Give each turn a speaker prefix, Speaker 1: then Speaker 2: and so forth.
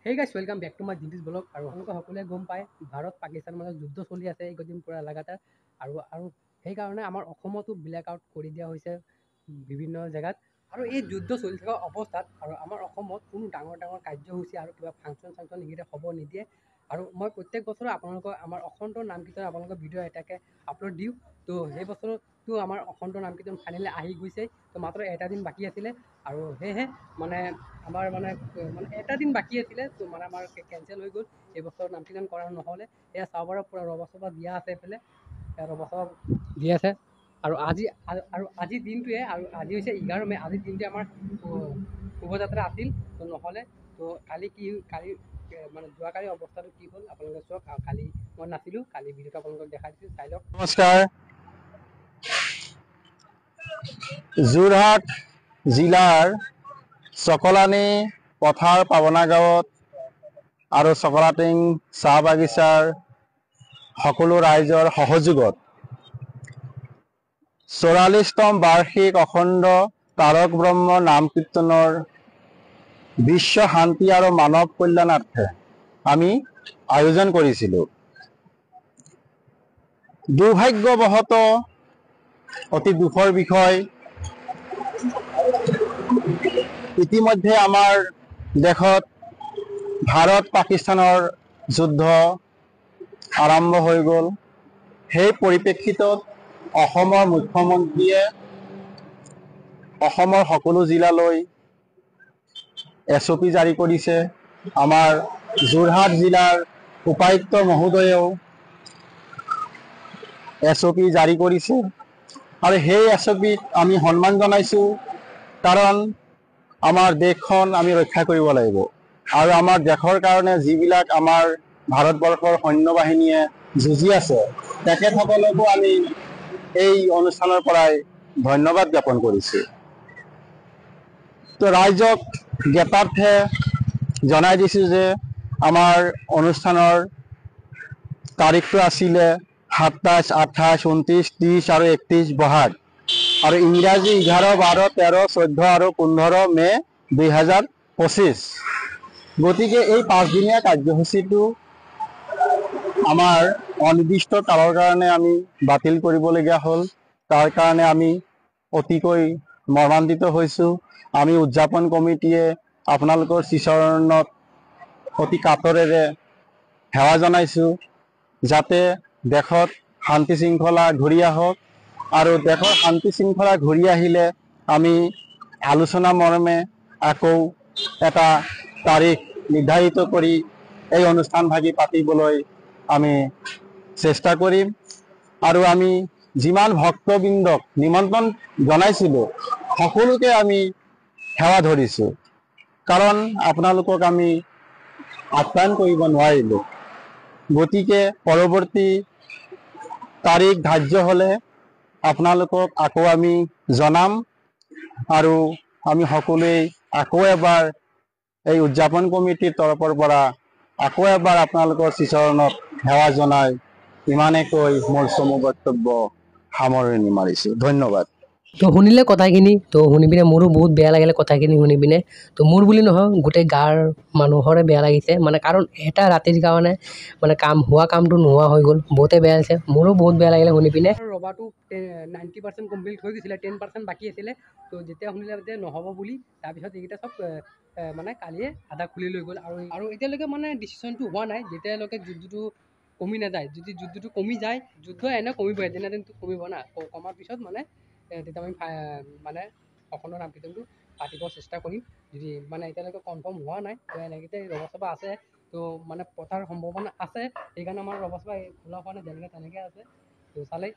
Speaker 1: Hey guys, welcome back to my Jintis blog. আৰু আপোনালোকে সকলোৱে গম পায় ভাৰত পাকিস্তানৰ মাজত যুদ্ধ চলি আছে এইকেইদিন পুৰা লাগাতাৰ আৰু সেইকাৰণে আমাৰ অসমতো ব্লেক আউট কৰি দিয়া হৈছে বিভিন্ন জেগাত আৰু এই যুদ্ধ চলি থকা অৱস্থাত আৰু আমাৰ অসমত কোনো ডাঙৰ কাৰ্যসূচী আৰু কিবা ফাংচন এইকেইটা হ'ব নিদিয়ে আৰু মই প্ৰত্যেক বছৰে আপোনালোকৰ আমাৰ অখণ্ডৰ নাম কীৰ্তন আপোনালোকৰ ভিডিঅ' এটাকে আপলোড দিওঁ তো সেই বছৰতো আমাৰ অখণ্ডৰ নাম কীৰ্তন ফাইনেলি আহি গৈছে তো মাত্ৰ এটা দিন বাকী আছিলে আৰু সেয়েহে মানে আমাৰ মানে এটা দিন বাকী আছিলে তো মানে আমাৰ কেঞ্চেল হৈ গ'ল এই বছৰ নাম কীৰ্তন কৰা নহ'লে এয়া চাবৰ পূৰা ৰবা চবা দিয়া আছে এইফালে ৰবা চবা দি আছে আৰু আজি দিনটোৱে আৰু আজি হৈছে 11 মে আজিৰ দিনটোৱে আমাৰ শোভাযাত্ৰা আছিল তো নহ'লে তো কালি মানে যোৱাকালি অৱস্থাটো কি হ'ল আপোনালোকে চাওক আৰু কালি মই নাছিলোঁ কালি ভিডিঅ'টো আপোনালোকক দেখাই দিছোঁ চাই লওক।
Speaker 2: নমস্কাৰ। যোৰহাট জিলাৰ চকলানী পথাৰ পাবনা গাঁৱত আৰু চকলাটিং চাহ বাগিচাৰ সকলো ৰাইজৰ সহযোগত 44তম বাৰ্ষিক অখণ্ড তাৰক ব্ৰহ্ম নাম কীৰ্তনৰ বিশ্ব শান্তি আৰু মানৱ কল্যাণাৰ্থে আমি আয়োজন কৰিছিলোঁ। দুৰ্ভাগ্যবশতঃ অতি দুখৰ বিষয়, ইতিমধ্যে আমাৰ দেশত ভাৰত পাকিস্তানৰ যুদ্ধ আৰম্ভ হৈ গ'ল। সেই পৰিপ্ৰেক্ষিতত অসমৰ মুখ্যমন্ত্ৰীয়ে অসমৰ সকলো জিলালৈ SOP জাৰি কৰিছে। আমাৰ যোৰহাট জিলাৰ উপায়ুক্ত মহোদয়েও SOP জাৰি কৰিছে আৰু সেই SOPক আমি সন্মান জনাইছোঁ, কাৰণ আমাৰ দেশখন আমি ৰক্ষা কৰিব লাগিব আৰু আমাৰ দেশৰ কাৰণে যিবিলাক আমাৰ ভাৰতবৰ্ষৰ সৈন্য বাহিনীয়ে যুঁজি আছে তেখেতসকলকো আমি এই অনুষ্ঠানৰ পৰাই ধন্যবাদ জ্ঞাপন কৰিছোঁ। তো ৰাইজক জ্ঞাতাৰ্থে জনাই দিছোঁ যে আমাৰ অনুষ্ঠানৰ তাৰিখটো আছিলে 27, 28, 29, 30 আৰু 31 বহাগ আৰু ইংৰাজী 11, 12, 13, 14 আৰু 15 মে 2025। গতিকে এই 5 দিনীয়া কাৰ্যসূচীটো আমাৰ অনিৰ্দিষ্ট কালৰ কাৰণে আমি বাতিল কৰিবলগীয়া হ'ল। তাৰ কাৰণে আমি অতিকৈ মৰ্মান্বিত হৈছোঁ। আমি উদযাপন কমিটিয়ে আপোনালোকৰ শ্ৰীচৰণত অতি কাতৰেৰে সেৱা জনাইছোঁ, যাতে দেশত শান্তি শৃংখলা ঘূৰি আহক আৰু দেশৰ শান্তি শৃংখলা ঘূৰি আহিলে আমি আলোচনা মৰ্মে আকৌ এটা তাৰিখ নিৰ্ধাৰিত কৰি এই অনুষ্ঠানভাগি পাতিবলৈ আমি চেষ্টা কৰিম আৰু আমি যিমান ভক্তবৃন্দক নিমন্ত্ৰণ জনাইছিলোঁ সকলোকে আমি সেৱা ধৰিছোঁ, কাৰণ আপোনালোকক আমি আপ্যায়ন কৰিব নোৱাৰিলোঁ। গতিকে পৰৱৰ্তী তাৰিখ ধাৰ্য হ'লে আপোনালোকক আকৌ আমি জনাম আৰু আমি সকলোৱে আকৌ এবাৰ এই উদযাপন কমিটিৰ তৰফৰ পৰা আকৌ এবাৰ আপোনালোকৰ শ্ৰীচৰণত সেৱা জনাই ইমানে কৈ মোৰ চমু বক্তব্য সামৰণি মাৰিছোঁ। ধন্যবাদ।
Speaker 1: তো শুনিলে কথাখিনি, তো শুনি পিনে মোৰো বহুত বেয়া লাগিলে কথাখিনি শুনি পিনে। তো মোৰ বুলি নহয়, গোটেই গাঁৱৰ মানুহৰে বেয়া লাগিছে, মানে কাৰণ এটা ৰাতিৰ কাৰণে মানে কামটো নোহোৱা হৈ গ'ল, বহুতে বেয়া হৈছে, মোৰো বহুত বেয়া লাগিলে শুনি পিনে। ৰবাটো 90% কমপ্লিট হৈ গৈছিলে, 10% বাকী আছিলে। তো যেতিয়া শুনিলে যে নহ'ব বুলি, তাৰপিছত এইকেইটা চব মানে কালিয়ে আধা খুলি লৈ গ'ল আৰু এতিয়ালৈকে মানে ডিচিশ্যনটো হোৱা নাই, যেতিয়ালৈকে যুদ্ধটো কমি নাযায়। যদি যুদ্ধটো কমি যায়, যুদ্ধ এনেও কমিবই, এদিন এদিনটো কমিব না, কমাৰ পিছত মানে তেতিয়া আমি মানে অখণ্ড নাম কীৰ্তনটো পাতিব চেষ্টা কৰিম। যদি মানে এতিয়ালৈকে কনফাৰ্ম হোৱা নাই, তো এনেকৈ ৰভা চভা আছে, তো মানে পতাৰ সম্ভাৱনা আছে, সেইকাৰণে আমাৰ ৰভা চভা খোলা হোৱা নাই, যেনেকৈ তেনেকৈ আছে। তো চালেই